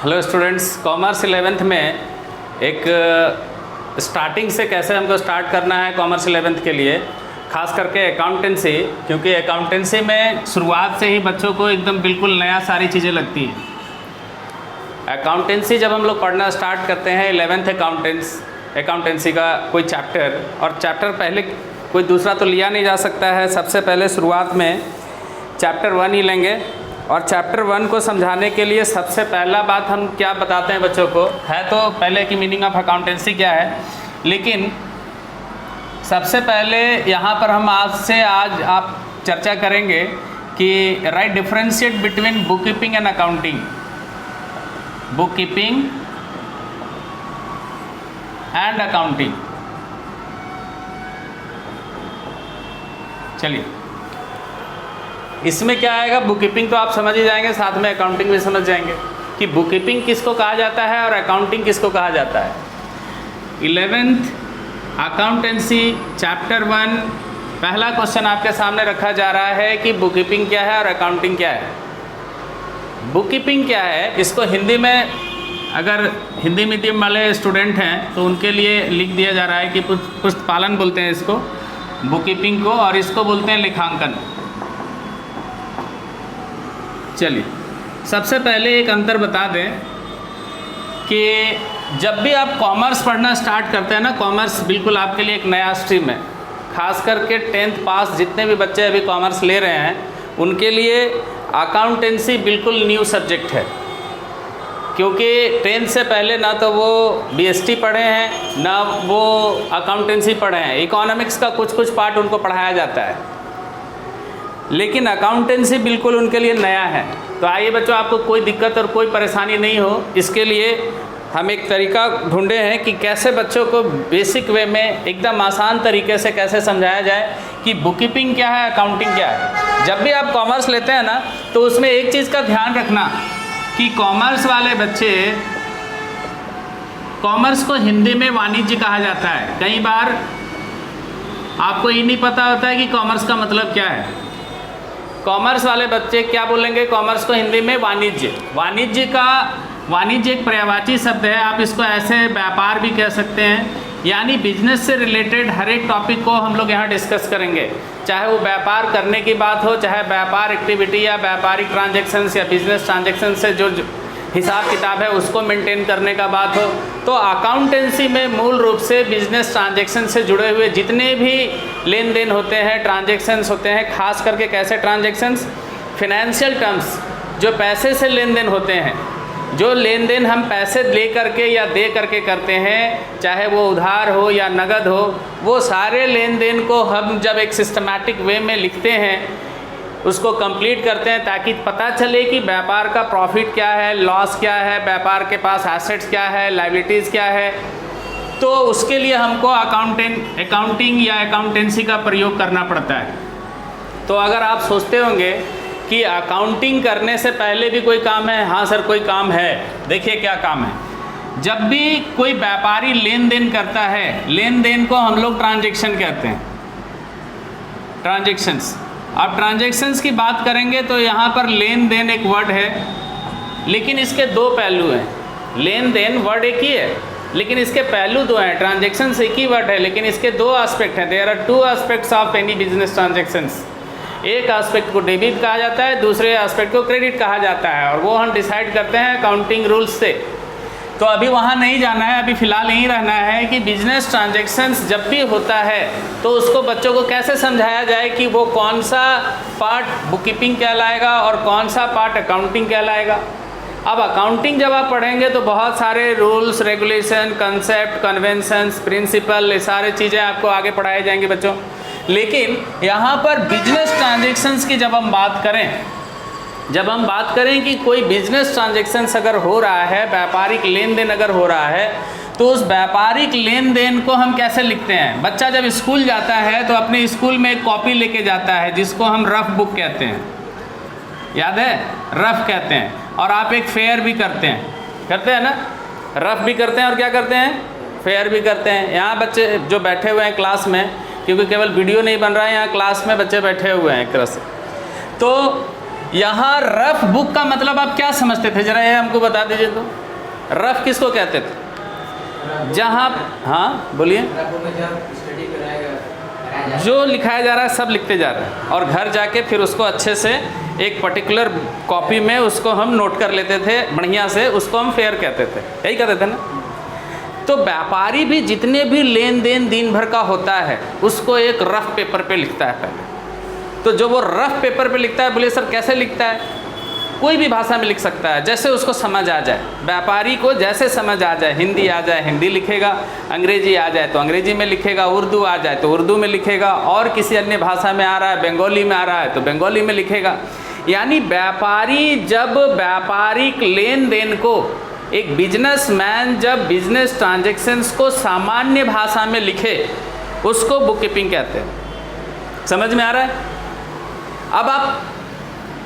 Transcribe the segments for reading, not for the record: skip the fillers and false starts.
Hello students, commerce 11th में एक starting से कैसे हमको स्टार्ट करना है कॉमर्स 11th के लिए, खास करके अकाउंटेंसी, क्योंकि अकाउंटेंसी में शुरुआत से ही बच्चों को एकदम बिल्कुल नया सारी चीज़ें लगती हैं। अकाउंटेंसी जब हम लोग पढ़ना स्टार्ट करते हैं 11th अकाउंटेंसी का कोई चैप्टर, और चैप्टर पहले कोई दूसरा तो लिया नहीं जा सकता है। सबसे पहले शुरुआत में चैप्टर 1 ही लेंगे, और चैप्टर 1 को समझाने के लिए सबसे पहला बात हम क्या बताते हैं बच्चों को, है तो पहले की मीनिंग ऑफ अकाउंटेंसी क्या है, लेकिन सबसे पहले यहाँ पर हम आज आप चर्चा करेंगे कि right differentiate between book keeping and accounting. Book keeping and accounting. चलिए, इसमें क्या आएगा, बुक कीपिंग तो आप समझ ही जाएंगे, साथ में अकाउंटिंग भी समझ जाएंगे कि बुक कीपिंग किसको कहा जाता है और अकाउंटिंग किसको कहा जाता है। 11th अकाउंटेंसी चैप्टर 1 पहला क्वेश्चन आपके सामने रखा जा रहा है कि बुक कीपिंग क्या है और अकाउंटिंग क्या है। बुक कीपिंग क्या है, इसको हिंदी में, अगर हिंदी मीडियम वाले स्टूडेंट हैं तो उनके लिए लिख दिया जा रहा है कि पुस्तपालन बोलते हैं इसको, बुक कीपिंग को, और इसको बोलते हैं लेखांकन। चलिए, सबसे पहले एक अंतर बता दें कि जब भी आप कॉमर्स पढ़ना स्टार्ट करते हैं ना, कॉमर्स बिल्कुल आपके लिए एक नया स्ट्रीम है। खास करके 10th पास जितने भी बच्चे अभी कॉमर्स ले रहे हैं उनके लिए अकाउंटेंसी बिल्कुल न्यू सब्जेक्ट है, क्योंकि 10th से पहले ना तो वो BST पढ़े हैं ना वो अकाउंटेंसी पढ़े हैं। इकोनॉमिक्स का कुछ पार्ट उनको पढ़ाया जाता है, लेकिन अकाउंटेंसी बिल्कुल उनके लिए नया है। तो आइए बच्चों, आपको कोई दिक्कत और कोई परेशानी नहीं हो, इसके लिए हम एक तरीका ढूंढे हैं कि कैसे बच्चों को बेसिक वे में एकदम आसान तरीके से कैसे समझाया जाए कि बुक कीपिंग क्या है, अकाउंटिंग क्या है। जब भी आप कॉमर्स लेते हैं ना, तो उसमें एक चीज़ का ध्यान रखना कि कॉमर्स वाले बच्चे, कॉमर्स को हिंदी में वाणिज्य कहा जाता है। कई बार आपको ये नहीं पता होता है कि कॉमर्स का मतलब क्या है। कॉमर्स वाले बच्चे क्या बोलेंगे, कॉमर्स को हिंदी में वाणिज्य। वाणिज्य एक पर्यायवाची शब्द है, आप इसको ऐसे व्यापार भी कह सकते हैं, यानी बिजनेस से रिलेटेड हर एक टॉपिक को हम लोग यहाँ डिस्कस करेंगे, चाहे वो व्यापार करने की बात हो, चाहे व्यापार एक्टिविटी या व्यापारिक ट्रांजैक्शंस या बिजनेस ट्रांजैक्शन से जो हिसाब किताब है उसको मेंटेन करने का बात हो। तो अकाउंटेंसी में मूल रूप से बिजनेस ट्रांजैक्शन से जुड़े हुए जितने भी लेन देन होते हैं, ट्रांजैक्शंस होते हैं, खास करके कैसे ट्रांजैक्शंस, फिनेंशियल टर्म्स, जो पैसे से लेन देन होते हैं, जो लेन देन हम पैसे ले करके या दे करके करते हैं, चाहे वो उधार हो या नगद हो, वो सारे लेन देन को हम जब एक सिस्टमैटिक वे में लिखते हैं, उसको कंप्लीट करते हैं, ताकि पता चले कि व्यापार का प्रॉफिट क्या है, लॉस क्या है, व्यापार के पास एसेट्स क्या है, लायबिलिटीज़ क्या है। तो उसके लिए हमको अकाउंटिंग या अकाउंटेंसी का प्रयोग करना पड़ता है। तो अगर आप सोचते होंगे कि अकाउंटिंग करने से पहले भी कोई काम है, हाँ सर कोई काम है। देखिए क्या काम है। जब भी कोई व्यापारी लेन देन करता है, लेन देन को हम लोग ट्रांजैक्शन कहते हैं, ट्रांजैक्शंस। अब ट्रांजैक्शंस की बात करेंगे तो यहाँ पर लेन देन एक वर्ड है, लेकिन इसके दो पहलू हैं। लेन देन वर्ड एक ही है, लेकिन इसके पहलू दो हैं। ट्रांजैक्शंस एक ही वर्ड है, लेकिन इसके दो एस्पेक्ट हैं। There are 2 aspects of any business transactions. एक एस्पेक्ट को डेबिट कहा जाता है, दूसरे एस्पेक्ट को क्रेडिट कहा जाता है, और वो हम डिसाइड करते हैं अकाउंटिंग रूल्स से। तो अभी वहाँ नहीं जाना है, अभी फ़िलहाल यहीं रहना है कि बिजनेस ट्रांजैक्शंस जब भी होता है तो उसको बच्चों को कैसे समझाया जाए कि वो कौन सा पार्ट बुक कीपिंग कहलाएगा और कौन सा पार्ट अकाउंटिंग कहलाएगा। अब अकाउंटिंग जब आप पढ़ेंगे तो बहुत सारे rules, regulation, concept, conventions, principle, ये सारे चीज़ें आपको आगे पढ़ाए जाएंगे बच्चों। लेकिन यहाँ पर बिजनेस ट्रांजैक्शंस की जब हम बात करें कि कोई बिजनेस ट्रांजैक्शंस अगर हो रहा है, व्यापारिक लेन देन अगर हो रहा है, तो उस व्यापारिक लेन देन को हम कैसे लिखते हैं। बच्चा जब स्कूल जाता है तो अपने स्कूल में एक कॉपी लेके जाता है जिसको हम रफ बुक कहते हैं, याद है, रफ कहते हैं। और आप एक फेयर भी करते हैं ना, रफ भी करते हैं और क्या करते हैं, फेयर भी करते हैं। यहाँ बच्चे जो बैठे हुए हैं क्लास में, क्योंकि केवल वीडियो नहीं बन रहा है, यहाँ क्लास में बच्चे बैठे हुए हैं एक तरह से, तो यहाँ रफ बुक का मतलब आप क्या समझते थे, जरा ये हमको बता दीजिए तो। रफ किसको कहते थे? जहाँ, हाँ बोलिए, जो लिखाया जा रहा है सब लिखते जा रहे हैं और घर जाके फिर उसको अच्छे से एक पर्टिकुलर कॉपी में उसको हम नोट कर लेते थे बढ़िया से, उसको हम फेयर कहते थे, यही कहते थे ना। तो व्यापारी भी जितने भी लेन देन दिन भर का होता है उसको एक रफ पेपर पे लिखता है पहले। तो जो वो रफ पेपर पे लिखता है, बोले सर कैसे लिखता है? कोई भी भाषा में लिख सकता है, जैसे उसको समझ आ जाए। व्यापारी को जैसे समझ आ जाए, हिंदी आ जाए हिंदी लिखेगा, अंग्रेजी आ जाए तो अंग्रेजी में लिखेगा, उर्दू आ जाए तो उर्दू में लिखेगा, और किसी अन्य भाषा में आ रहा है, बंगाली में आ रहा है तो बंगाली में लिखेगा। यानी व्यापारी जब व्यापारिक लेन देन को, एक बिजनेसमैन जब बिजनेस ट्रांजैक्शंस को सामान्य भाषा में लिखे, उसको बुक कीपिंग कहते हैं। समझ में आ रहा है? अब आप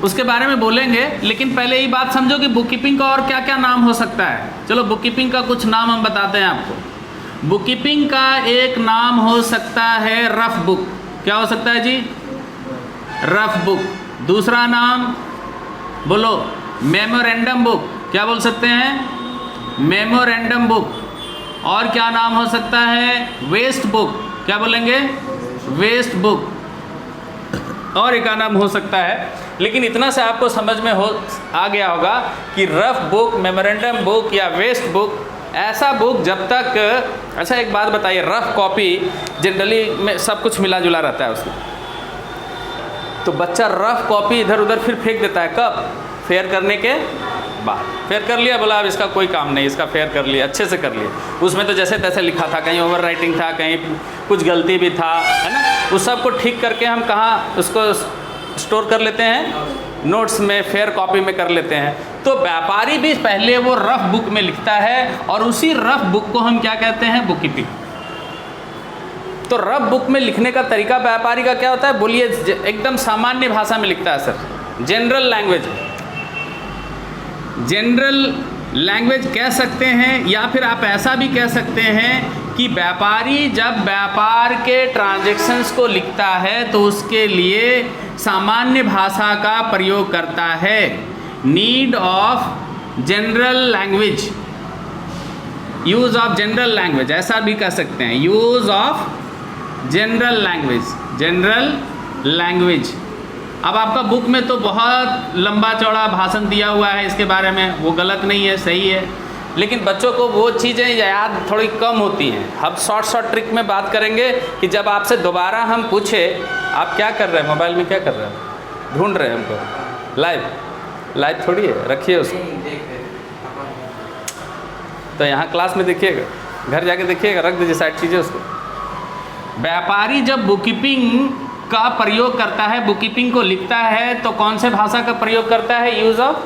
उसके बारे में बोलेंगे, लेकिन पहले ही बात समझो कि बुक कीपिंग का और क्या क्या नाम हो सकता है। चलो बुक कीपिंग का कुछ नाम हम बताते हैं आपको। बुक कीपिंग का एक नाम हो सकता है रफ बुक। क्या हो सकता है जी? Rough book. दूसरा नाम बोलो, मेमोरेंडम बुक। क्या बोल सकते हैं? Memorandum book. और क्या नाम हो सकता है? Waste book. क्या बोलेंगे? Waste book. और एक नाम हो सकता है, लेकिन इतना से आपको समझ में आ गया होगा कि रफ बुक, मेमोरेंडम बुक या वेस्ट बुक, ऐसा बुक जब तक, अच्छा एक बात बताइए, रफ कॉपी जनरली में सब कुछ मिला जुला रहता है उसमें, तो बच्चा रफ कॉपी इधर उधर फिर फेंक देता है। कब? फेयर करने के बाद। फेयर कर लिया, बोला अब इसका कोई काम नहीं, इसका फेयर कर लिया, अच्छे से कर लिया। उसमें तो जैसे तैसे लिखा था, कहीं ओवर राइटिंग था, कहीं कुछ गलती भी था, है ना। उस सब को ठीक करके हम कहाँ उसको स्टोर कर लेते हैं? नोट्स में, फेयर कॉपी में कर लेते हैं। तो व्यापारी भी पहले वो रफ बुक में लिखता है, और उसी रफ बुक को हम क्या कहते हैं? Book keeping. तो रफ बुक में लिखने का तरीका व्यापारी का क्या होता है? बोलिए, एकदम सामान्य भाषा में लिखता है sir, general language. General language कह सकते हैं, या फिर आप ऐसा भी कह सकते हैं कि व्यापारी जब व्यापार के ट्रांजैक्शंस को लिखता है तो उसके लिए सामान्य भाषा का प्रयोग करता है। Need of general language, use of general language, ऐसा भी कह सकते हैं, use of general language, general language. अब आपका बुक में तो बहुत लंबा चौड़ा भाषण दिया हुआ है इसके बारे में, वो गलत नहीं है, सही है, लेकिन बच्चों को वो चीज़ें याद थोड़ी कम होती हैं। हम शॉर्ट ट्रिक में बात करेंगे कि जब आपसे दोबारा हम पूछे आप क्या कर रहे हैं, मोबाइल में क्या कर रहे हैं, ढूंढ रहे हैं हमको, लाइव थोड़ी है, रखिए उसको। तो यहाँ क्लास में देखिएगा, घर जाके देखिएगा, रख दीजिए साइड कीजिए उसको। व्यापारी जब बुक कीपिंग का प्रयोग करता है, बुक कीपिंग को लिखता है, तो कौन से भाषा का प्रयोग करता है? यूज ऑफ,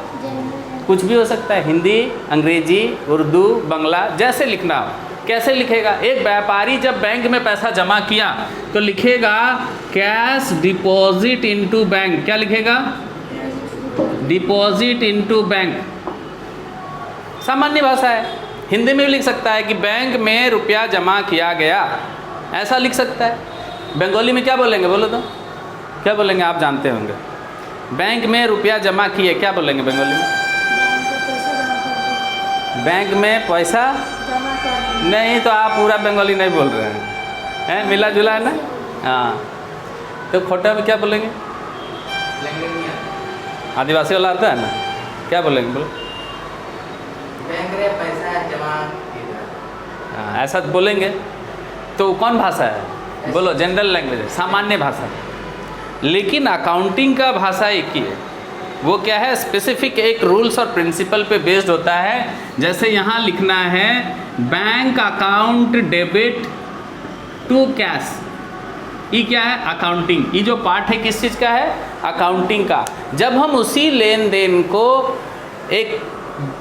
कुछ भी हो सकता है, हिंदी, अंग्रेजी, उर्दू, बंगला, जैसे लिखना हो। कैसे लिखेगा? एक व्यापारी जब बैंक में पैसा जमा किया तो लिखेगा कैश डिपॉजिट इनटू बैंक। क्या लिखेगा? Deposit into bank. सामान्य भाषा है, हिंदी में भी लिख सकता है कि बैंक में रुपया जमा किया गया, ऐसा लिख सकता है। बंगाली में क्या बोलेंगे? बोलो तो, क्या बोलेंगे? आप जानते होंगे, बैंक में रुपया जमा किए, क्या बोलेंगे बंगाली में? बैंक में पैसा नहीं, तो आप पूरा बंगाली नहीं बोल रहे हैं, मिला जुला है ना। हाँ, तो खोटा में क्या बोलेंगे? आदिवासी वाला आता है ना, क्या बोलेंगे? बोलो, बैंक में पैसा जमा। हाँ, ऐसा बोलेंगे। तो कौन भाषा है? बोलो, जनरल लैंग्वेज है, सामान्य भाषा। लेकिन अकाउंटिंग का भाषा एक ही है। वो क्या है? स्पेसिफिक एक रूल्स और प्रिंसिपल पे बेस्ड होता है। जैसे यहाँ लिखना है bank account debit to cash, ये क्या है? अकाउंटिंग। ये जो पार्ट है किस चीज़ का है? अकाउंटिंग का। जब हम उसी लेन देन को एक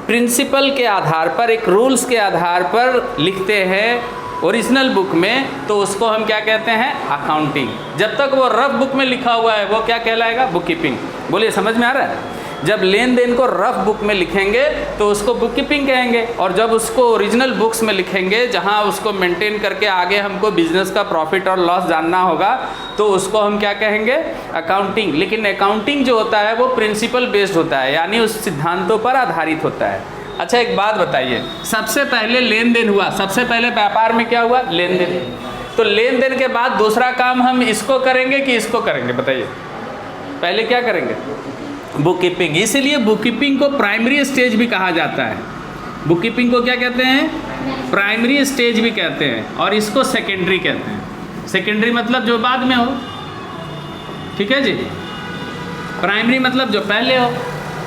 प्रिंसिपल के आधार पर, एक रूल्स के आधार पर लिखते हैं ओरिजिनल बुक में, तो उसको हम क्या कहते हैं? अकाउंटिंग। जब तक वो रफ बुक में लिखा हुआ है वो क्या कहलाएगा? Book keeping. बोलिए, समझ में आ रहा है? जब लेन देन को रफ बुक में लिखेंगे तो उसको बुक कीपिंग कहेंगे, और जब उसको ओरिजिनल बुक्स में लिखेंगे जहाँ उसको मेंटेन करके आगे हमको बिजनेस का प्रॉफिट और लॉस जानना होगा तो उसको हम क्या कहेंगे, अकाउंटिंग। लेकिन अकाउंटिंग जो होता है वो प्रिंसिपल बेस्ड होता है, यानी उस सिद्धांतों पर आधारित होता है। अच्छा एक बात बताइए, सबसे पहले लेन देन हुआ, सबसे पहले व्यापार में क्या हुआ, लेन देन। तो लेन देन के बाद दूसरा काम हम इसको करेंगे कि इसको करेंगे, बताइए। पहले क्या करेंगे, बुक कीपिंग। इसीलिए बुक कीपिंग को प्राइमरी स्टेज भी कहा जाता है। बुक कीपिंग को क्या कहते हैं, प्राइमरी स्टेज भी कहते हैं, और इसको सेकेंडरी कहते हैं। सेकेंडरी मतलब जो बाद में हो, ठीक है जी। प्राइमरी मतलब जो पहले हो,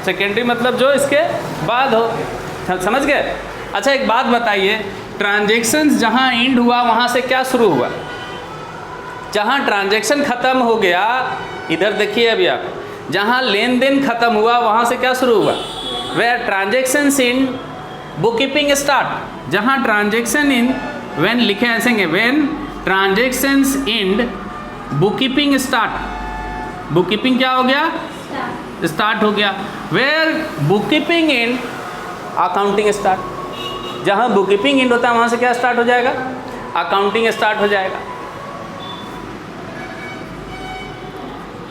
सेकेंडरी मतलब जो इसके बाद हो, समझ गए। अच्छा एक बात बताइए, ट्रांजैक्शंस जहाँ एंड हुआ वहाँ से क्या शुरू हुआ, जहाँ ट्रांजैक्शन ख़त्म हो गया, इधर देखिए अभी आप, जहाँ लेन देन खत्म हुआ वहाँ से क्या शुरू हुआ, where transactions end book keeping start. जहाँ ट्रांजैक्शन इन, व्हेन लिखे ऐसे, when transactions end book keeping start, book keeping क्या हो गया, स्टार्ट हो गया। Where book keeping end accounting start, जहाँ बुक कीपिंग इन होता है वहाँ से क्या स्टार्ट हो जाएगा, अकाउंटिंग स्टार्ट हो जाएगा।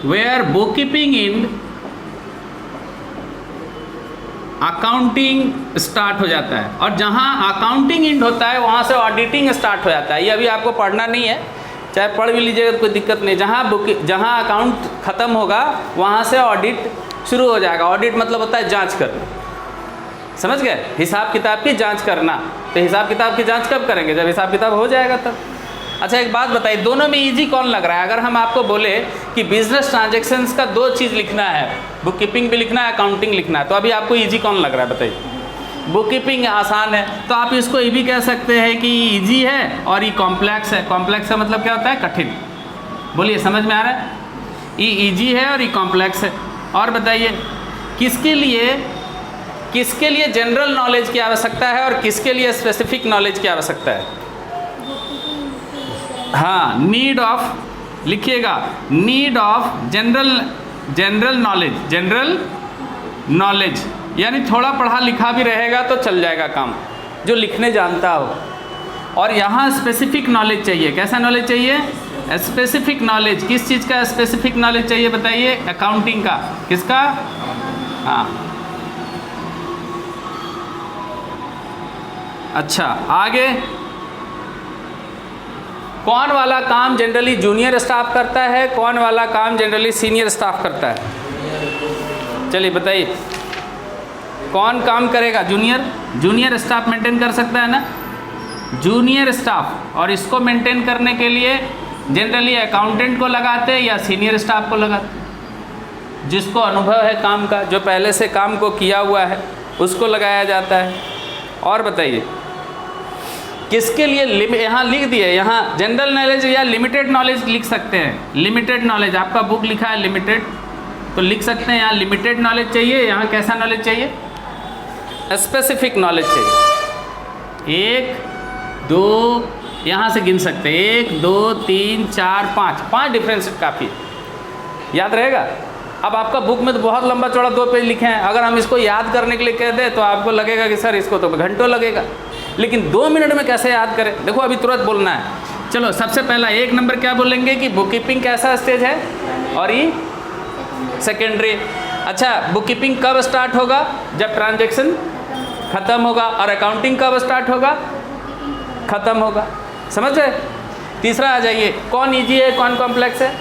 Where book keeping end accounting start हो जाता है, और जहाँ अकाउंटिंग इंड होता है वहाँ से ऑडिटिंग स्टार्ट हो जाता है। ये अभी आपको पढ़ना नहीं है, चाहे पढ़ भी लीजिएगा तो कोई दिक्कत नहीं। जहाँ अकाउंट ख़त्म होगा वहाँ से ऑडिट शुरू हो जाएगा। ऑडिट मतलब होता है जांच करना, समझ गए, हिसाब किताब की जांच करना। तो हिसाब किताब की जांच कब करेंगे, जब हिसाब किताब हो जाएगा तब। अच्छा एक बात बताइए, दोनों में इजी कौन लग रहा है। अगर हम आपको बोले कि बिजनेस ट्रांजैक्शंस का दो चीज़ लिखना है, बुक कीपिंग भी लिखना है, अकाउंटिंग लिखना है, तो अभी आपको इजी कौन लग रहा है, बताइए। बुक कीपिंग आसान है, तो आप इसको ये भी कह सकते हैं कि इजी है और ये कॉम्प्लेक्स है। कॉम्प्लेक्स का मतलब क्या होता है, कठिन। बोलिए, समझ में आ रहा है, ये इजी है और ये कॉम्प्लेक्स है। और बताइए किसके लिए जनरल नॉलेज की आवश्यकता है और किसके लिए स्पेसिफिक नॉलेज की आवश्यकता है। हाँ, नीड ऑफ, लिखिएगा, नीड ऑफ जनरल नॉलेज, यानी थोड़ा पढ़ा लिखा भी रहेगा तो चल जाएगा काम, जो लिखने जानता हो। और यहाँ स्पेसिफिक नॉलेज चाहिए। कैसा नॉलेज चाहिए, स्पेसिफिक नॉलेज। किस चीज़ का स्पेसिफिक नॉलेज चाहिए, बताइए, अकाउंटिंग का। किसका, हाँ। अच्छा आगे, कौन वाला काम जनरली जूनियर स्टाफ करता है, कौन वाला काम जनरली सीनियर स्टाफ करता है, चलिए बताइए। कौन काम करेगा, जूनियर स्टाफ मेंटेन कर सकता है ना, जूनियर स्टाफ। और इसको मेंटेन करने के लिए जनरली अकाउंटेंट को लगाते हैं या सीनियर स्टाफ को लगाते हैं। जिसको अनुभव है काम का, जो पहले से काम को किया हुआ है, उसको लगाया जाता है। और बताइए किसके लिए, यहाँ लिख दिए, यहाँ जनरल नॉलेज या लिमिटेड नॉलेज लिख सकते हैं। लिमिटेड नॉलेज, आपका बुक लिखा है लिमिटेड, तो लिख सकते हैं यहाँ लिमिटेड नॉलेज चाहिए। यहाँ कैसा नॉलेज चाहिए, स्पेसिफिक नॉलेज चाहिए। 1 2, यहाँ से गिन सकते हैं, 1 2 3 4 5 डिफरेंस काफ़ी याद रहेगा। अब आपका बुक में तो बहुत लंबा चौड़ा 2 पेज लिखे हैं, अगर हम इसको याद करने के लिए कह दें तो आपको लगेगा कि सर इसको तो घंटों लगेगा, लेकिन 2 मिनट में कैसे याद करें। देखो अभी तुरंत बोलना है। चलो सबसे पहला 1 नंबर क्या बोलेंगे कि बुक कीपिंग कैसा स्टेज है, और ये सेकेंडरी। अच्छा, बुक कीपिंग कब स्टार्ट होगा, जब ट्रांजैक्शन ख़त्म होगा, और अकाउंटिंग कब स्टार्ट होगा, ख़त्म होगा। समझ गए। तीसरा आ जाइए, कौन ईजी है कौन कॉम्प्लेक्स है,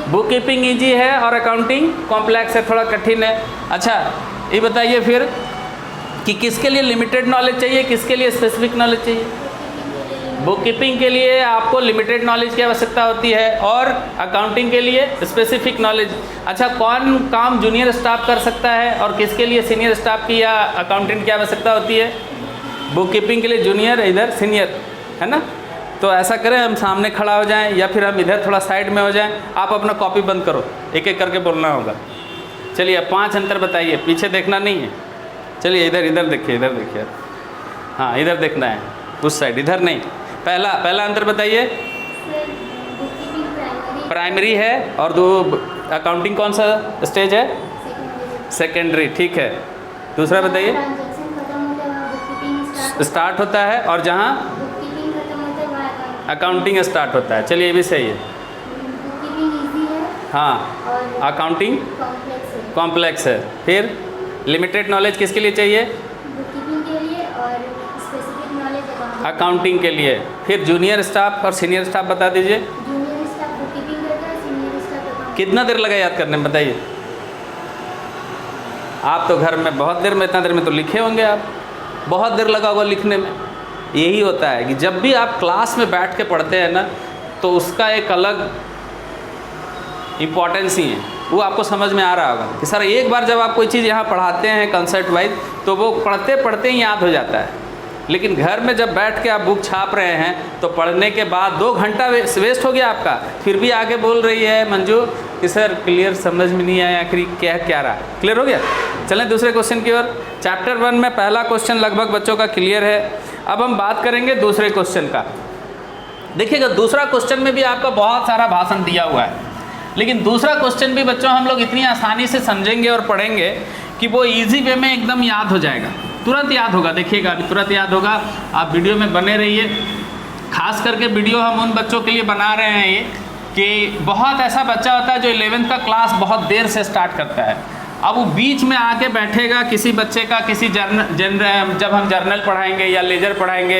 बुक कीपिंग ईजी है और अकाउंटिंग कॉम्प्लेक्स है, थोड़ा कठिन है। अच्छा ये बताइए फिर कि किसके लिए लिमिटेड नॉलेज चाहिए, किसके लिए स्पेसिफिक नॉलेज चाहिए। बुक कीपिंग के लिए आपको लिमिटेड नॉलेज की आवश्यकता होती है और अकाउंटिंग के लिए स्पेसिफिक नॉलेज। अच्छा, कौन काम जूनियर स्टाफ कर सकता है और किसके लिए सीनियर स्टाफ की या अकाउंटेंट की आवश्यकता होती है। बुक कीपिंग के लिए जूनियर, इधर सीनियर, है ना। तो ऐसा करें, हम सामने खड़ा हो जाएं या फिर हम इधर थोड़ा साइड में हो जाएं। आप अपना कॉपी बंद करो, एक एक करके बोलना होगा। चलिए 5 अंतर बताइए, पीछे देखना नहीं है। चलिए इधर देखिए, इधर देखिए, हाँ इधर देखना है, उस साइड, इधर नहीं। पहला अंतर बताइए। प्राइमरी है, और 2 अकाउंटिंग कौन सा स्टेज है, सेकेंडरी, ठीक है। दूसरा बताइए। ट्रांजैक्शन खत्म होता है वहाँ बुककीपिंग स्टार्ट होता है और जहाँ बुककीपिंग खत्म होता है वहाँ अकाउंटिंग स्टार्ट होता है। चलिए ये भी सही है। बुककीपिंग इजी है हाँ, और अकाउंटिंग कॉम्प्लेक्स है। कॉम्प्लेक्स है। फिर लिमिटेड नॉलेज किसके लिए चाहिए? बुककीपिंग के लिए और स्पेसिफिक नॉलेज अकाउंटिंग के लिए। फिर जूनियर स्टाफ और सीनियर स्टाफ बता दीजिए। जूनियर स्टाफ बुककीपिंग करता है, सीनियर स्टाफ अकाउंट। कितना देर लगा याद करने में बताइए? आप तो घर में बहुत देर में, इतना देर में तो लिखे होंगे आप, बहुत देर लगा होगा लिखने में। यही होता है कि जब भी आप क्लास में बैठ के पढ़ते हैं ना, तो उसका एक अलग इम्पॉर्टेंस ही है, वो आपको समझ में आ रहा होगा कि सर एक बार जब आप कोई चीज़ यहाँ पढ़ाते हैं कंसेप्ट वाइज, तो वो पढ़ते पढ़ते ही याद हो जाता है। लेकिन घर में जब बैठ के आप बुक छाप रहे हैं, तो पढ़ने के बाद 2 घंटा वेस्ट हो गया आपका, फिर भी आगे बोल रही है मंजू कि सर क्लियर समझ में नहीं आया, आखिर क्या रहा। क्लियर हो गया? चलें दूसरे क्वेश्चन की ओर। चैप्टर 1 में पहला क्वेश्चन लगभग बच्चों का क्लियर है। अब हम बात करेंगे दूसरे क्वेश्चन का। देखिएगा, दूसरा क्वेश्चन में भी आपका बहुत सारा भाषण दिया हुआ है, लेकिन दूसरा क्वेश्चन भी बच्चों हम लोग इतनी आसानी से समझेंगे और पढ़ेंगे कि वो इजी वे में एकदम याद हो जाएगा, तुरंत याद होगा। देखिएगा अभी तुरंत याद होगा। आप वीडियो में बने रहिए। खास करके वीडियो हम उन बच्चों के लिए बना रहे हैं ये कि बहुत ऐसा बच्चा होता है जो 11th का क्लास बहुत देर से स्टार्ट करता है। अब वो बीच में आके बैठेगा, किसी बच्चे का किसी जब हम जर्नल पढ़ाएंगे या लेजर पढ़ाएंगे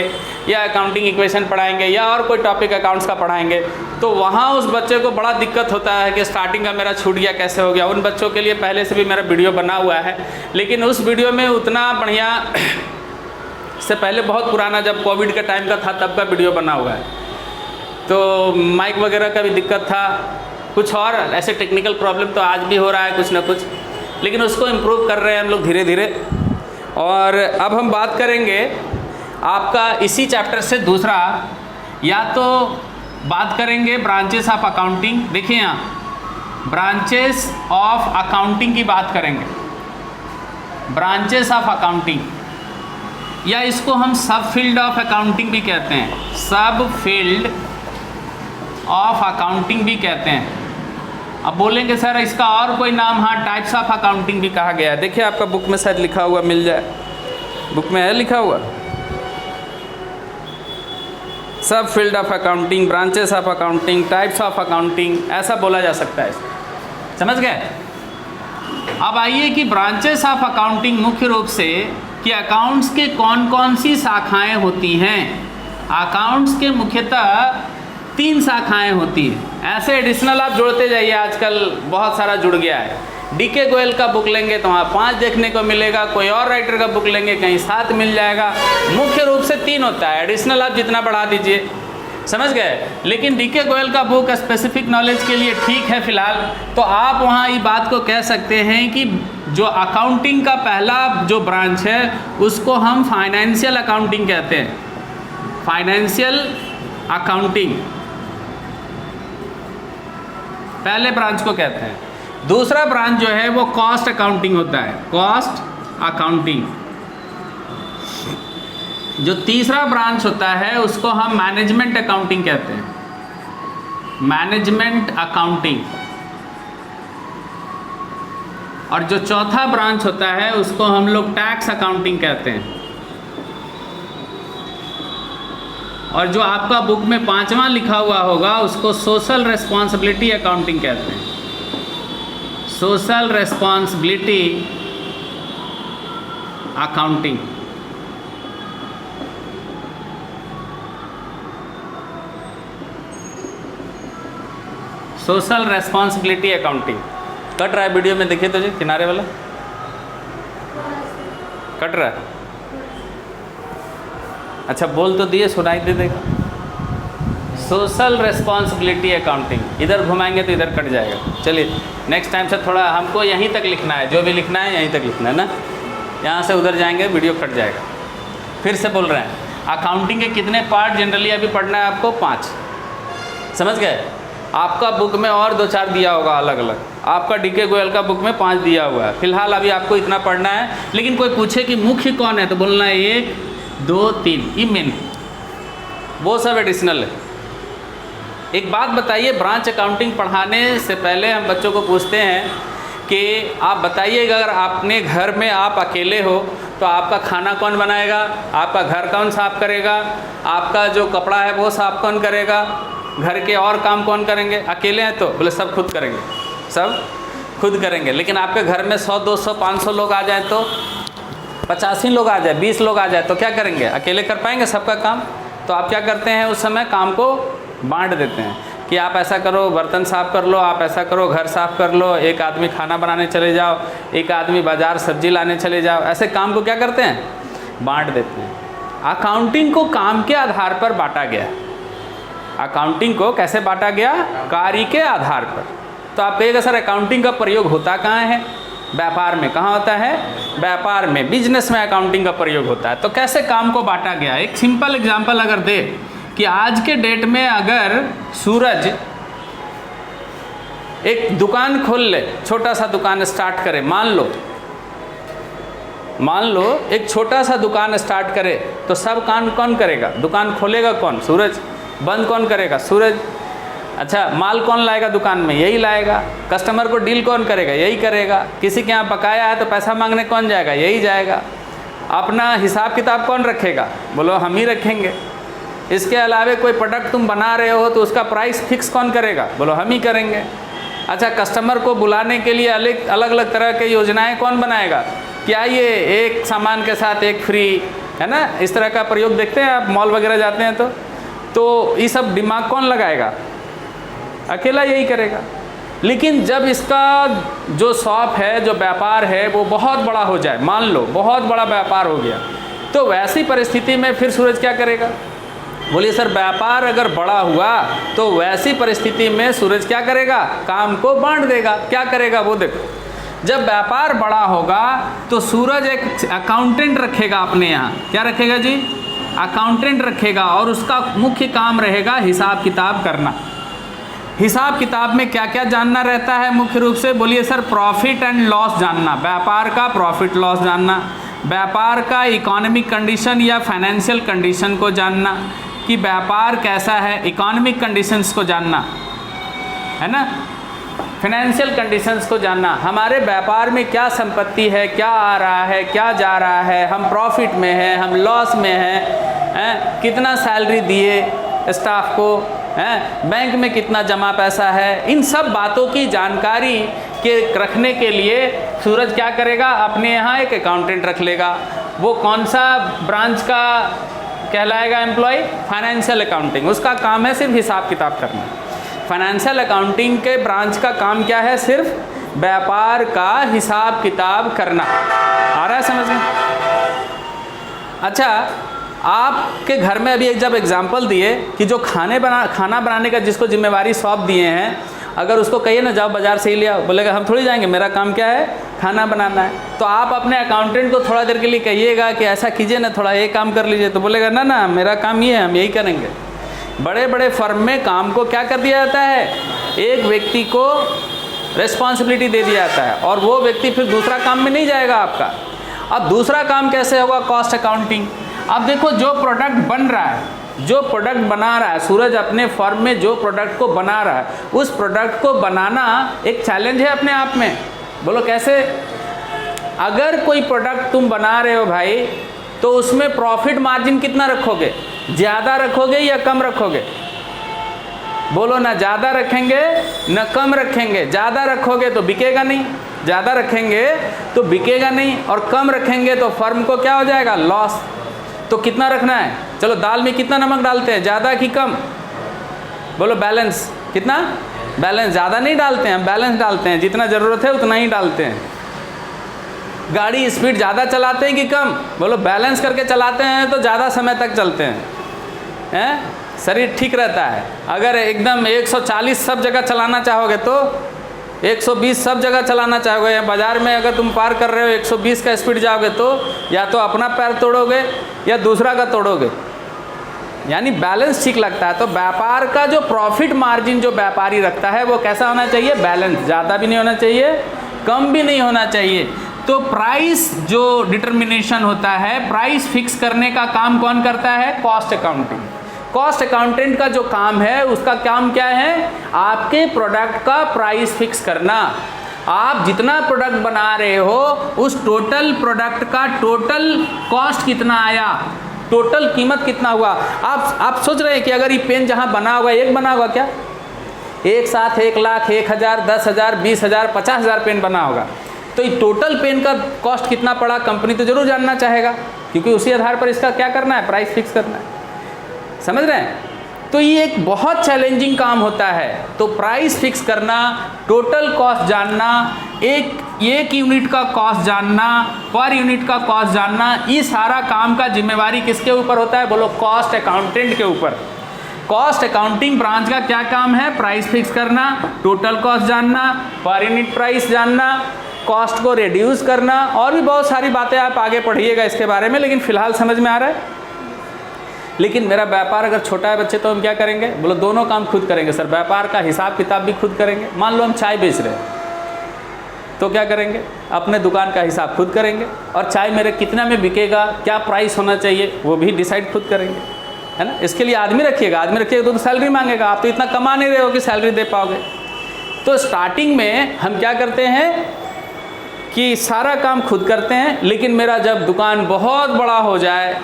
या अकाउंटिंग इक्वेशन पढ़ाएंगे या और कोई टॉपिक अकाउंट्स का पढ़ाएंगे, तो वहाँ उस बच्चे को बड़ा दिक्कत होता है कि स्टार्टिंग का मेरा छूट गया, कैसे हो गया। उन बच्चों के लिए पहले से भी मेरा वीडियो बना हुआ है, लेकिन उस वीडियो में उतना बढ़िया से पहले बहुत पुराना जब कोविड के टाइम का था तब का वीडियो बना हुआ है, तो माइक वगैरह का भी दिक्कत था, कुछ और ऐसे टेक्निकल प्रॉब्लम तो आज भी हो रहा है कुछ ना कुछ, लेकिन उसको इम्प्रूव कर रहे हैं हम लोग धीरे धीरे। और अब हम बात करेंगे आपका इसी चैप्टर से दूसरा, या तो बात करेंगे ब्रांचेस ऑफ अकाउंटिंग। देखिए यहाँ ब्रांचेस ऑफ अकाउंटिंग की बात करेंगे, ब्रांचेस ऑफ अकाउंटिंग, या इसको हम सब फील्ड ऑफ अकाउंटिंग भी कहते हैं, सब फील्ड ऑफ अकाउंटिंग भी कहते हैं। अब बोलेंगे सर इसका और कोई नाम? हाँ, टाइप्स ऑफ अकाउंटिंग भी कहा गया है। देखिए आपका बुक में शायद लिखा हुआ मिल जाए, बुक में है लिखा हुआ सब field of accounting, branches of accounting, types of accounting, ऐसा बोला जा सकता है। समझ गए? अब आइए कि ब्रांचेस ऑफ अकाउंटिंग मुख्य रूप से कि अकाउंट्स के कौन कौन सी शाखाएं होती हैं। अकाउंट्स के मुख्यतः 3 शाखाएं होती हैं। ऐसे एडिशनल आप जोड़ते जाइए, आजकल बहुत सारा जुड़ गया है। डीके गोयल का बुक लेंगे तो वहाँ 5 देखने को मिलेगा, कोई और राइटर का बुक लेंगे कहीं 7 मिल जाएगा। मुख्य रूप से 3 होता है, एडिशनल आप जितना बढ़ा दीजिए। समझ गए? लेकिन डीके गोयल का बुक स्पेसिफिक नॉलेज के लिए ठीक है फिलहाल, तो आप वहाँ ये बात को कह सकते हैं कि जो अकाउंटिंग का पहला जो ब्रांच है उसको हम फाइनेंशियल अकाउंटिंग कहते हैं, फाइनेंशियल अकाउंटिंग पहले ब्रांच को कहते हैं। दूसरा ब्रांच जो है वो कॉस्ट अकाउंटिंग होता है, कॉस्ट अकाउंटिंग। जो तीसरा ब्रांच होता है उसको हम मैनेजमेंट अकाउंटिंग कहते हैं, मैनेजमेंट अकाउंटिंग। और जो चौथा ब्रांच होता है उसको हम लोग टैक्स अकाउंटिंग कहते हैं। और जो आपका बुक में 5वां लिखा हुआ होगा उसको सोशल रेस्पॉन्सिबिलिटी अकाउंटिंग कहते हैं, social responsibility accounting. Social responsibility accounting. Cut रहा है वीडियो में, देखिए तो जी किनारे वाला कट रहा है। अच्छा बोल तो दिए, सुनाई दे देगा। सोशल रेस्पॉन्सिबिलिटी अकाउंटिंग, इधर घुमाएंगे तो इधर कट जाएगा। चलिए नेक्स्ट टाइम से थोड़ा हमको यहीं तक लिखना है, जो भी लिखना है यहीं तक लिखना है ना, यहाँ से उधर जाएंगे वीडियो कट जाएगा। फिर से बोल रहे हैं, अकाउंटिंग के कितने पार्ट जनरली अभी पढ़ना है आपको? 5। समझ गए? आपका बुक में और 2-4 दिया होगा अलग अलग, आपका डीके गोयल का बुक में 5 दिया हुआ है। फिलहाल अभी आपको इतना पढ़ना है, लेकिन कोई पूछे कि मुख्य कौन है तो बोलना है 1, 2, 3, ये मेन, वो सब एडिशनल है। एक बात बताइए, ब्रांच अकाउंटिंग पढ़ाने से पहले हम बच्चों को पूछते हैं कि आप बताइएगा, अगर अपने घर में आप अकेले हो तो आपका खाना कौन बनाएगा, आपका घर कौन साफ़ करेगा, आपका जो कपड़ा है वो साफ़ कौन करेगा, घर के और काम कौन करेंगे? अकेले हैं तो बोले सब खुद करेंगे, सब खुद करेंगे। लेकिन आपके घर में 100, 200, 500 लोग आ जाए तो 85 लोग आ जाए, 20 लोग आ जाए तो क्या करेंगे? अकेले कर पाएंगे सबका काम? तो आप क्या करते हैं उस समय? काम को बांट देते हैं कि आप ऐसा करो, बर्तन साफ़ कर लो, आप ऐसा करो, घर साफ़ कर लो, एक आदमी खाना बनाने चले जाओ, एक आदमी बाज़ार सब्जी लाने चले जाओ। ऐसे काम को क्या करते हैं? बांट देते हैं। अकाउंटिंग को काम के आधार पर बांटा गया। अकाउंटिंग को कैसे बांटा गया? कार्य के आधार पर। तो आप कहिएगा सर अकाउंटिंग का प्रयोग होता कहाँ है? व्यापार में। कहाँ होता है? व्यापार में, बिजनेस में अकाउंटिंग का प्रयोग होता है। तो कैसे काम को बांटा गया? एक सिंपल एग्जांपल अगर दे कि आज के डेट में अगर सूरज एक दुकान खोल ले, छोटा सा दुकान स्टार्ट करे, मान लो एक छोटा सा दुकान स्टार्ट करे, तो सब काम कौन करेगा? दुकान खोलेगा कौन? सूरज। बंद कौन करेगा? सूरज। अच्छा, माल कौन लाएगा दुकान में? यही लाएगा। कस्टमर को डील कौन करेगा? यही करेगा। किसी के यहाँ बकाया है तो पैसा मांगने कौन जाएगा? यही जाएगा। अपना हिसाब किताब कौन रखेगा? बोलो हम ही रखेंगे। इसके अलावा कोई प्रोडक्ट तुम बना रहे हो तो उसका प्राइस फिक्स कौन करेगा? बोलो हम ही करेंगे। अच्छा, कस्टमर को बुलाने के लिए अलग अलग तरह के योजनाएं कौन बनाएगा? क्या ये एक सामान के साथ एक फ्री, है ना, इस तरह का प्रयोग देखते हैं आप, मॉल वगैरह जाते हैं तो ये सब दिमाग कौन लगाएगा? अकेला यही करेगा। लेकिन जब इसका जो शॉप है, जो व्यापार है, वो बहुत बड़ा हो जाए, मान लो बहुत बड़ा व्यापार हो गया, तो वैसी परिस्थिति में फिर सूरज क्या करेगा? बोलिए सर, व्यापार अगर बड़ा हुआ तो वैसी परिस्थिति में सूरज क्या करेगा? काम को बांट देगा। क्या करेगा वो देखो। जब व्यापार बड़ा होगा तो सूरज एक अकाउंटेंट रखेगा अपने यहाँ। क्या रखेगा जी? अकाउंटेंट रखेगा, और उसका मुख्य काम रहेगा हिसाब किताब करना। हिसाब किताब में क्या क्या जानना रहता है मुख्य रूप से? बोलिए सर, प्रॉफिट एंड लॉस जानना, व्यापार का प्रॉफिट लॉस जानना, व्यापार का इकोनॉमिक कंडीशन या फाइनेंशियल कंडीशन को जानना कि व्यापार कैसा है, इकोनॉमिक कंडीशंस को जानना, है ना, फाइनेंशियल कंडीशंस को जानना, हमारे व्यापार में क्या संपत्ति है, क्या आ रहा है, क्या जा रहा है, हम प्रॉफिट में हैं, हम लॉस में हैं, कितना सैलरी दिए स्टाफ को, हैं, बैंक में कितना जमा पैसा है। इन सब बातों की जानकारी के रखने के लिए सूरज क्या करेगा? अपने यहाँ एक अकाउंटेंट रख लेगा। वो कौन सा ब्रांच का कहलाएगा एम्प्लॉय? Financial accounting. उसका काम है सिर्फ हिसाब किताब करना। फाइनेंशियल अकाउंटिंग के ब्रांच का काम क्या है? सिर्फ व्यापार का हिसाब किताब करना। आ रहा है समझ में? अच्छा, आपके घर में अभी एक जब एग्जाम्पल दिए कि जो खाना बनाने का जिसको जिम्मेवारी सौंप दिए हैं, अगर उसको कहिए ना जाओ बाज़ार से ही ले आओ, बोलेगा हम थोड़ी जाएंगे, मेरा काम क्या है? खाना बनाना है। तो आप अपने अकाउंटेंट को थोड़ा देर के लिए कहिएगा कि ऐसा कीजिए ना, थोड़ा ये काम कर लीजिए, तो बोलेगा ना ना मेरा काम ये है, हम यही करेंगे। बड़े बड़े फर्म में काम को क्या कर दिया जाता है? एक व्यक्ति को रिस्पॉन्सिबिलिटी दे दिया जाता है, और वो व्यक्ति फिर दूसरा काम में नहीं जाएगा आपका। अब दूसरा काम कैसे होगा? Cost accounting. अब देखो, जो प्रोडक्ट बन रहा है, जो प्रोडक्ट बना रहा है सूरज अपने फर्म में, जो प्रोडक्ट को बना रहा है, उस प्रोडक्ट को बनाना एक चैलेंज है अपने आप में। बोलो कैसे? अगर कोई प्रोडक्ट तुम बना रहे हो भाई, तो उसमें प्रॉफिट मार्जिन कितना रखोगे? ज़्यादा रखोगे या कम रखोगे? बोलो ना, ज़्यादा रखेंगे न कम रखेंगे। ज़्यादा रखोगे तो बिकेगा नहीं, ज़्यादा रखेंगे तो बिकेगा नहीं, और कम रखेंगे तो फर्म को क्या हो जाएगा? लॉस। तो कितना रखना है? चलो, दाल में कितना नमक डालते हैं, ज़्यादा कि कम? बोलो बैलेंस। कितना? बैलेंस। ज़्यादा नहीं डालते हैं, बैलेंस डालते हैं, जितना ज़रूरत है उतना ही डालते हैं। गाड़ी स्पीड ज़्यादा चलाते हैं कि कम? बोलो बैलेंस करके चलाते हैं तो ज़्यादा समय तक चलते हैं, शरीर ठीक रहता है। अगर एकदम 140 सब जगह चलाना चाहोगे तो 120 सब जगह चलाना चाहोगे, या बाज़ार में अगर तुम पार कर रहे हो 120 का स्पीड जाओगे तो या तो अपना पैर तोड़ोगे या दूसरा का तोड़ोगे। यानी बैलेंस ठीक लगता है। तो व्यापार का जो प्रॉफिट मार्जिन जो व्यापारी रखता है वो कैसा होना चाहिए? बैलेंस। ज़्यादा भी नहीं होना चाहिए, कम भी नहीं होना चाहिए। तो प्राइस जो डिटर्मिनेशन होता है, प्राइस फिक्स करने का काम कौन करता है? Cost accounting. कॉस्ट अकाउंटेंट का जो काम है, उसका काम क्या है? आपके प्रोडक्ट का प्राइस फिक्स करना। आप जितना प्रोडक्ट बना रहे हो उस टोटल प्रोडक्ट का टोटल कॉस्ट कितना आया, टोटल कीमत कितना हुआ। आप सोच रहे हैं कि अगर ये पेन जहाँ बना होगा, एक बना होगा क्या, एक साथ 1 लाख, 1,000, 10,000, 20,000, 50,000 पेन बना होगा, तो ये टोटल पेन का कॉस्ट कितना पड़ा कंपनी तो जरूर जानना चाहेगा, क्योंकि उसी आधार पर इसका क्या करना है, प्राइस फिक्स करना है। समझ रहे हैं? तो ये एक बहुत चैलेंजिंग काम होता है। तो प्राइस फिक्स करना, टोटल कॉस्ट जानना, एक यूनिट का कॉस्ट जानना, पर यूनिट का कॉस्ट जानना, ये सारा काम का जिम्मेवारी किसके ऊपर होता है, बोलो कॉस्ट अकाउंटेंट के ऊपर। कॉस्ट अकाउंटिंग ब्रांच का क्या काम है, प्राइस फिक्स करना, टोटल कॉस्ट जानना, पर यूनिट प्राइस जानना, कॉस्ट को रिड्यूस करना, और भी बहुत सारी बातें आप आगे पढ़िएगा इसके बारे में, लेकिन फिलहाल समझ में आ रहा है। लेकिन मेरा व्यापार अगर छोटा है बच्चे तो हम क्या करेंगे, बोलो दोनों काम खुद करेंगे सर, व्यापार का हिसाब किताब भी खुद करेंगे। मान लो हम चाय बेच रहे हैं तो क्या करेंगे, अपने दुकान का हिसाब खुद करेंगे, और चाय मेरे कितना में बिकेगा, क्या प्राइस होना चाहिए, वो भी डिसाइड खुद करेंगे, है ना। इसके लिए आदमी रखिएगा तो सैलरी मांगेगा, आप तो इतना कमा नहीं रहे हो कि सैलरी दे पाओगे। तो स्टार्टिंग में हम क्या करते हैं कि सारा काम खुद करते हैं, लेकिन मेरा जब दुकान बहुत बड़ा हो जाए,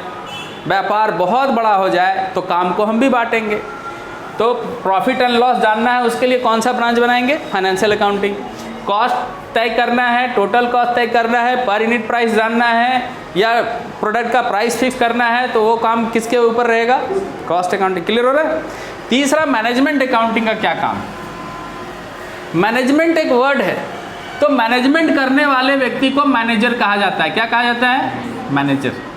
व्यापार बहुत बड़ा हो जाए, तो काम को हम भी बांटेंगे। तो प्रॉफिट एंड लॉस जानना है, उसके लिए कौन सा ब्रांच बनाएंगे, फाइनेंशियल अकाउंटिंग। कॉस्ट तय करना है, टोटल कॉस्ट तय करना है, पर यूनिट प्राइस जानना है, या प्रोडक्ट का प्राइस फिक्स करना है, तो वो काम किसके ऊपर रहेगा, कॉस्ट अकाउंटिंग। क्लियर हो रहा है? तीसरा, मैनेजमेंट अकाउंटिंग का क्या काम। मैनेजमेंट एक वर्ड है, तो मैनेजमेंट करने वाले व्यक्ति को मैनेजर कहा जाता है। क्या कहा जाता है, मैनेजर।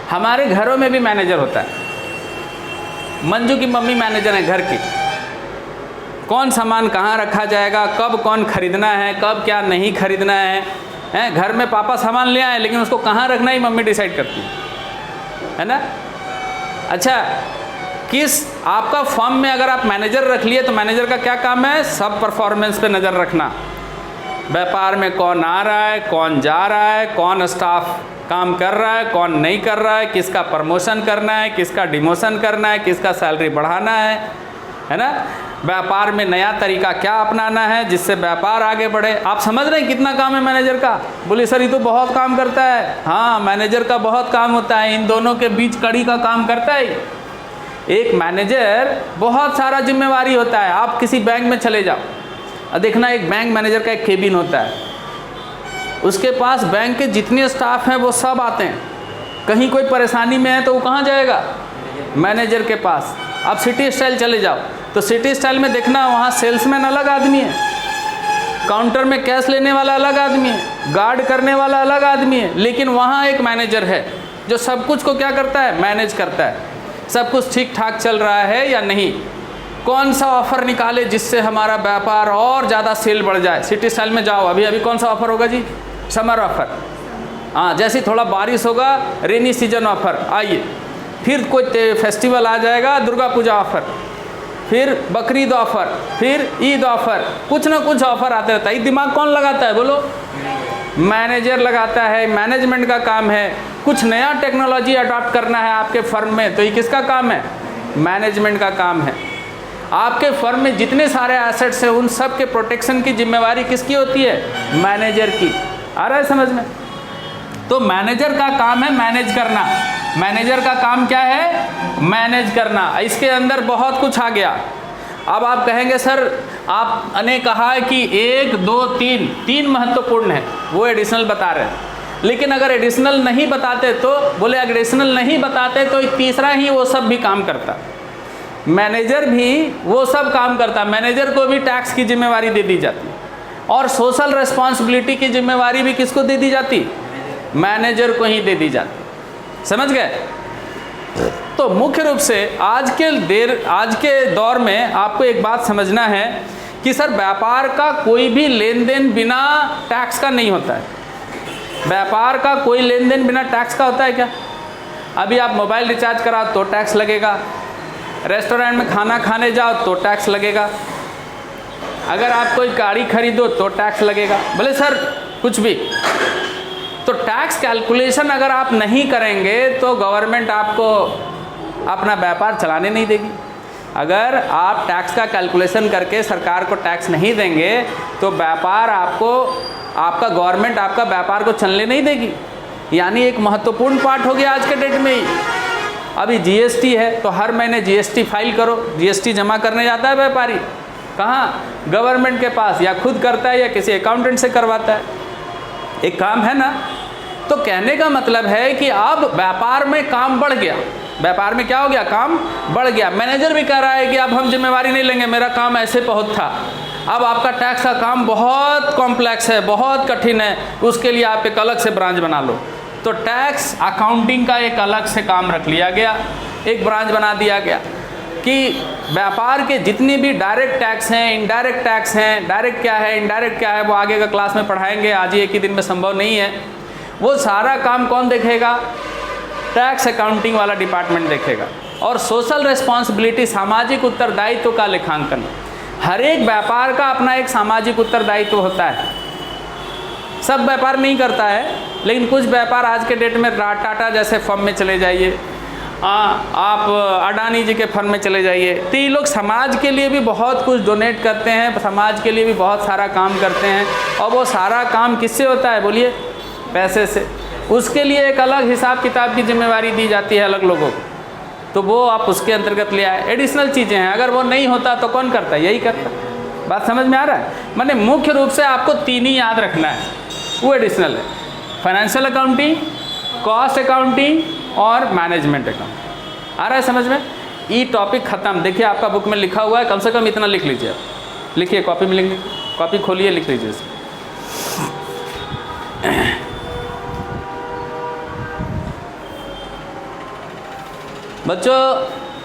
हमारे घरों में भी मैनेजर होता है। मंजू की मम्मी मैनेजर है घर की, कौन सामान कहाँ रखा जाएगा, कब कौन खरीदना है, कब क्या नहीं खरीदना है। घर में पापा सामान ले आए, लेकिन उसको कहाँ रखना ही मम्मी डिसाइड करती है ना। अच्छा, किस आपका फर्म में अगर आप मैनेजर रख लिए तो मैनेजर का क्या काम है, सब परफॉर्मेंस पे नज़र रखना। व्यापार में कौन आ रहा है, कौन जा रहा है, कौन स्टाफ काम कर रहा है, कौन नहीं कर रहा है, किसका प्रमोशन करना है, किसका डिमोशन करना है, किसका सैलरी बढ़ाना है ना। व्यापार में नया तरीका क्या अपनाना है जिससे व्यापार आगे बढ़े। आप समझ रहे हैं कितना काम है मैनेजर का। बोले सर ये तो बहुत काम करता है। हाँ, मैनेजर का बहुत काम होता है, इन दोनों के बीच कड़ी का काम करता है। एक मैनेजर बहुत सारा जिम्मेवारी होता है। आप किसी बैंक में चले जाओ और देखना, एक बैंक मैनेजर का एक केबिन होता है, उसके पास बैंक के जितने स्टाफ हैं वो सब आते हैं। कहीं कोई परेशानी में है तो वो कहाँ जाएगा, मैनेजर के पास। आप सिटी स्टाइल चले जाओ तो सिटी स्टाइल में देखना, वहाँ सेल्समैन अलग आदमी है, काउंटर में कैश लेने वाला अलग आदमी है, गार्ड करने वाला अलग आदमी है, लेकिन वहाँ एक मैनेजर है जो सब कुछ को क्या करता है, मैनेज करता है। सब कुछ ठीक ठाक चल रहा है या नहीं, कौन सा ऑफ़र निकाले जिससे हमारा व्यापार और ज़्यादा सेल बढ़ जाए। सिटी स्टाइल में जाओ, अभी अभी कौन सा ऑफ़र होगा जी, समर ऑफ़र। हाँ, जैसे थोड़ा बारिश होगा, रेनी सीजन ऑफ़र आइए। फिर कोई फेस्टिवल आ जाएगा, दुर्गा पूजा ऑफ़र, फिर बकरीद ऑफ़र, फिर ईद ऑफ़र, कुछ ना कुछ ऑफ़र आते रहता है। ये दिमाग कौन लगाता है बोलो, मैनेजर लगाता है। मैनेजमेंट का काम है। कुछ नया टेक्नोलॉजी अडॉप्ट करना है आपके फर्म में, तो ये किसका काम है, मैनेजमेंट का काम है। आपके फर्म में जितने सारे एसेट्स हैं उन सब के प्रोटेक्शन की जिम्मेवारी किसकी होती है, मैनेजर की। आ रहा है समझ में। तो मैनेजर का काम है मैनेज करना। मैनेजर का काम क्या है, मैनेज करना। इसके अंदर बहुत कुछ आ गया। अब आप कहेंगे सर आपने कहा है कि 1 2 3 महत्वपूर्ण है, वो एडिशनल बता रहे हैं, लेकिन अगर एडिशनल नहीं बताते तो, बोले एडिशनल नहीं बताते तो तीसरा ही वो सब भी काम करता, मैनेजर भी वो सब काम करता। मैनेजर को भी टैक्स की जिम्मेवारी दे दी जाती और सोशल रिस्पॉन्सिबिलिटी की जिम्मेवारी भी किसको दे दी जाती, मैनेजर को ही दे दी जाती। समझ गए। तो मुख्य रूप से आज के दौर में आपको एक बात समझना है कि सर व्यापार का कोई भी लेन देन बिना टैक्स का नहीं होता है। व्यापार का कोई लेन देन बिना टैक्स का होता है क्या। अभी आप मोबाइल रिचार्ज कराओ तो टैक्स लगेगा, रेस्टोरेंट में खाना खाने जाओ तो टैक्स लगेगा, अगर आप कोई गाड़ी खरीदो तो टैक्स लगेगा। बोले सर कुछ भी, तो टैक्स कैलकुलेशन अगर आप नहीं करेंगे तो गवर्नमेंट आपको अपना व्यापार चलाने नहीं देगी। अगर आप टैक्स का कैलकुलेशन करके सरकार को टैक्स नहीं देंगे तो व्यापार आपका गवर्नमेंट आपका व्यापार को चलने नहीं देगी। यानी एक महत्वपूर्ण पार्ट हो गया आज के डेट में ही। अभी जीएसटी है तो हर महीने जीएसटी फाइल करो, जीएसटी जमा करने जाता है व्यापारी कहाँ? गवर्नमेंट के पास, या खुद करता है या किसी अकाउंटेंट से करवाता है। एक काम है ना। तो कहने का मतलब है कि अब व्यापार में काम बढ़ गया। व्यापार में क्या हो गया? काम बढ़ गया। मैनेजर भी कह रहा है कि अब हम जिम्मेवारी नहीं लेंगे, मेरा काम ऐसे बहुत था, अब आपका टैक्स का काम बहुत कॉम्प्लेक्स है, बहुत कठिन है, उसके लिए आप एक अलग से ब्रांच बना लो। तो टैक्स अकाउंटिंग का एक अलग से काम रख लिया गया, एक ब्रांच बना दिया गया कि व्यापार के जितनी भी डायरेक्ट टैक्स हैं, इनडायरेक्ट टैक्स हैं, डायरेक्ट क्या है, इनडायरेक्ट क्या है, वो आगे का क्लास में पढ़ाएंगे, आज ही एक ही दिन में संभव नहीं है। वो सारा काम कौन देखेगा? टैक्स अकाउंटिंग वाला डिपार्टमेंट देखेगा। और सोशल रिस्पॉन्सिबिलिटी, सामाजिक उत्तरदायित्व का लेखांकन। हर एक व्यापार का अपना एक सामाजिक उत्तरदायित्व होता है। सब व्यापार नहीं करता है, लेकिन कुछ व्यापार आज के डेट में टाटा जैसे फर्म में चले जाइए, आप अडानी जी के फर्म में चले जाइए, तो ये लोग समाज के लिए भी बहुत कुछ डोनेट करते हैं, समाज के लिए भी बहुत सारा काम करते हैं। और वो सारा काम किससे होता है? बोलिए, पैसे से। उसके लिए एक अलग हिसाब किताब की जिम्मेवारी दी जाती है अलग लोगों को, तो वो आप उसके अंतर्गत ले आए। एडिशनल चीज़ें हैं, अगर वो नहीं होता तो कौन करता? यही करता। बात समझ में आ रहा है? मैंने मुख्य रूप से आपको तीन ही याद रखना है, वो एडिशनल है। फाइनेंशियल अकाउंटिंग, कॉस्ट अकाउंटिंग और मैनेजमेंट अकाउंट। आ रहा है समझ में? ई टॉपिक ख़त्म। देखिए आपका बुक में लिखा हुआ है, कम से कम इतना लिख लीजिए आप। लिखिए, कॉपी में लिख लीजिए, कॉपी खोलिए, लिख लीजिए इसे। बच्चों,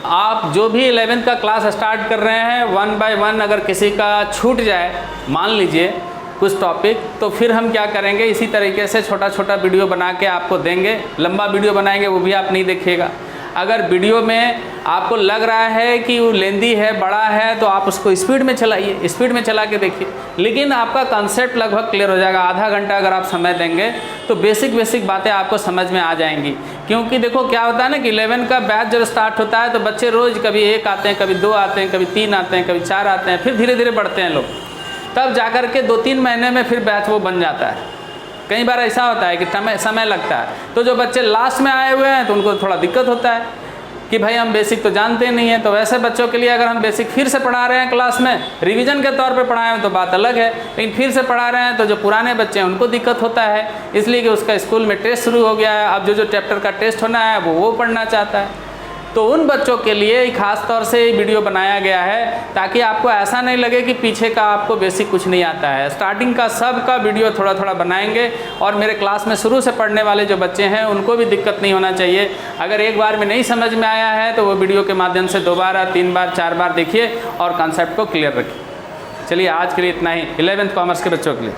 आप जो भी 11th का क्लास स्टार्ट कर रहे हैं, 1 बाय 1 अगर किसी का छूट जाए, मान लीजिए कुछ टॉपिक, तो फिर हम क्या करेंगे, इसी तरीके से छोटा छोटा वीडियो बना के आपको देंगे। लंबा वीडियो बनाएंगे, वो भी आप नहीं देखिएगा। अगर वीडियो में आपको लग रहा है कि वो लेंदी है, बड़ा है, तो आप उसको स्पीड में चलाइए, स्पीड में चला के देखिए। लेकिन आपका कंसेप्ट लगभग क्लियर हो जाएगा। आधा घंटा अगर आप समय देंगे तो बेसिक बातें आपको समझ में आ जाएंगी। क्योंकि देखो क्या होता है ना कि 11 का बैच जब स्टार्ट होता है तो बच्चे रोज़ कभी 1 आते हैं, कभी 2 आते हैं, कभी 3 आते हैं, कभी 4 आते हैं, फिर धीरे धीरे बढ़ते हैं लोग। तब जाकर के 2-3 महीने में फिर बैच वो बन जाता है। कई बार ऐसा होता है कि समय लगता है। तो जो बच्चे लास्ट में आए हुए हैं तो उनको थोड़ा दिक्कत होता है कि भाई हम बेसिक तो जानते नहीं हैं। तो वैसे बच्चों के लिए अगर हम बेसिक फिर से पढ़ा रहे हैं क्लास में, रिवीजन के तौर पे पढ़ाएं हैं तो बात अलग है, लेकिन फिर से पढ़ा रहे हैं तो जो पुराने बच्चे हैं उनको दिक्कत होता है, इसलिए कि उसका स्कूल में टेस्ट शुरू हो गया है। अब जो चैप्टर का टेस्ट होना है वो पढ़ना चाहता है। तो उन बच्चों के लिए खास तौर से वीडियो बनाया गया है ताकि आपको ऐसा नहीं लगे कि पीछे का आपको बेसिक कुछ नहीं आता है। स्टार्टिंग का सब का वीडियो थोड़ा थोड़ा बनाएंगे और मेरे क्लास में शुरू से पढ़ने वाले जो बच्चे हैं उनको भी दिक्कत नहीं होना चाहिए। अगर एक बार में नहीं समझ में आया है तो वो वीडियो के माध्यम से 2 बार, 3 बार, 4 बार देखिए और कॉन्सेप्ट को क्लियर रखिए। चलिए आज के लिए इतना ही, 11th कॉमर्स के बच्चों के लिए।